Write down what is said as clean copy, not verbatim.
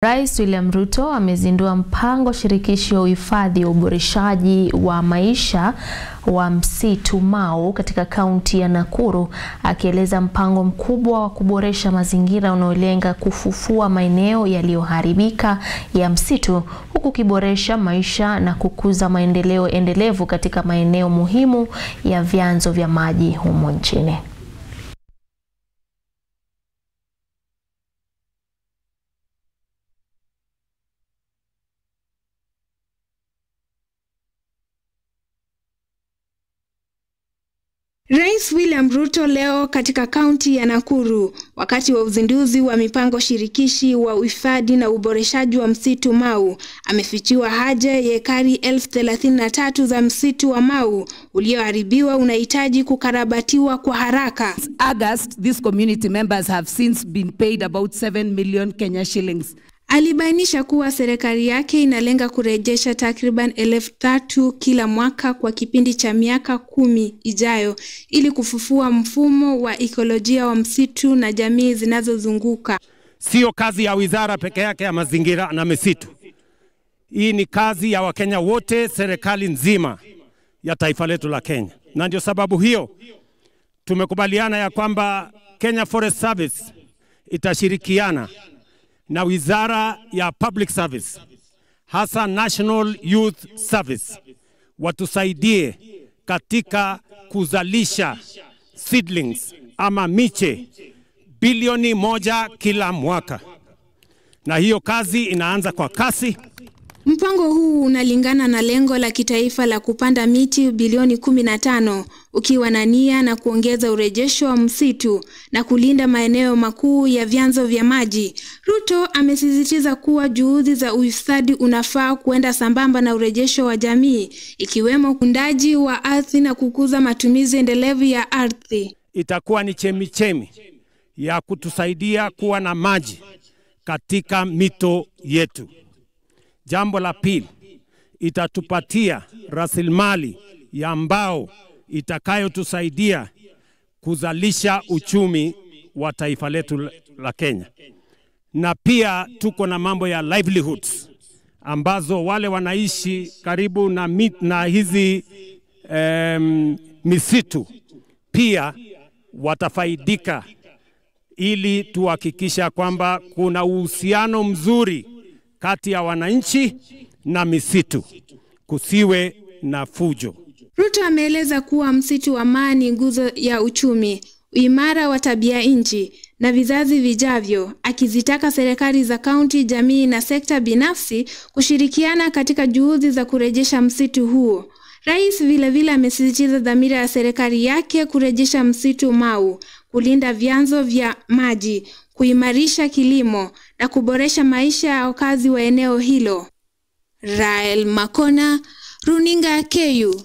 Rais William Ruto amezindua mpango shirikishi wa uhifadhi wa uboreshaji wa maisha wa msitu Mau katika kaunti ya Nakuru, akieleza mpango mkubwa wa kuboresha mazingira unaolenga kufufua maeneo yaliyoharibika ya msitu, huku kiboresha maisha na kukuza maendeleo endelevu katika maeneo muhimu ya vyanzo vya maji humu nchini. Rais William Ruto leo katika kaunti ya Nakuru wakati wa uzinduzi wa mipango shirikishi wa uhifadhi na uboreshaji wa msitu Mau amefichua haja ya ekari 33,000 za msitu wa Mau ulioharibiwa unahitaji kukarabatiwa kwa haraka. August, these community members have since been paid about 7 million Kenya shillings. Alibainisha kuwa serikali yake inalenga kurejesha takriban 3,000 kila mwaka kwa kipindi cha miaka 10 ijayo ili kufufua mfumo wa ekolojia wa msitu na jamii zinazozunguka. Sio kazi ya wizara peke yake ya mazingira na misitu. Hii ni kazi ya Wakenya wote, serikali nzima ya taifa letu la Kenya. Na ndio sababu hiyo tumekubaliana ya kwamba Kenya Forest Service itashirikiana na wizara ya Public Service, hasa National Youth Service, watusaidie katika kuzalisha seedlings ama miche bilioni 1 kila mwaka. Na hiyo kazi inaanza kwa kasi. Mpango huu unalingana na lengo la kitaifa la kupanda miti bilioni 15, ukiwa na nia na kuongeza urejesho wa msitu na kulinda maeneo makuu ya vyanzo vya maji. Ruto amesisitiza kuwa juhudi za uhifadhi unafaa kuenda sambamba na urejesho wa jamii, ikiwemo uundaji wa ardhi na kukuza matumizi endelevu ya ardhi. Itakuwa ni chemichemi ya kutusaidia kuwa na maji katika mito yetu. Jambo la pili, itatupatia rasilimali ya mbao itakayotusaidia kuzalisha uchumi wa taifa letu la Kenya. Na pia tuko na mambo ya livelihoods ambazo wale wanaishi karibu na hizi misitu pia watafaidika, ili tuhakikisha kwamba kuna uhusiano mzuri kati ya wananchi na misitu, kusiwe na fujo. Ruto ameeleza kuwa msitu wa Mau ni nguzo ya uchumi, uimara wa tabia nchi na vizazi vijavyo, akizitaka serikali za kaunti, jamii na sekta binafsi kushirikiana katika juhudi za kurejesha msitu huo. Rais vilevile amesisitiza dhamira ya serikali yake kurejesha msitu Mau, kulinda vyanzo vya maji, kuimarisha kilimo na kuboresha maisha ya wakazi wa eneo hilo. Rael Makona, Runinga KU.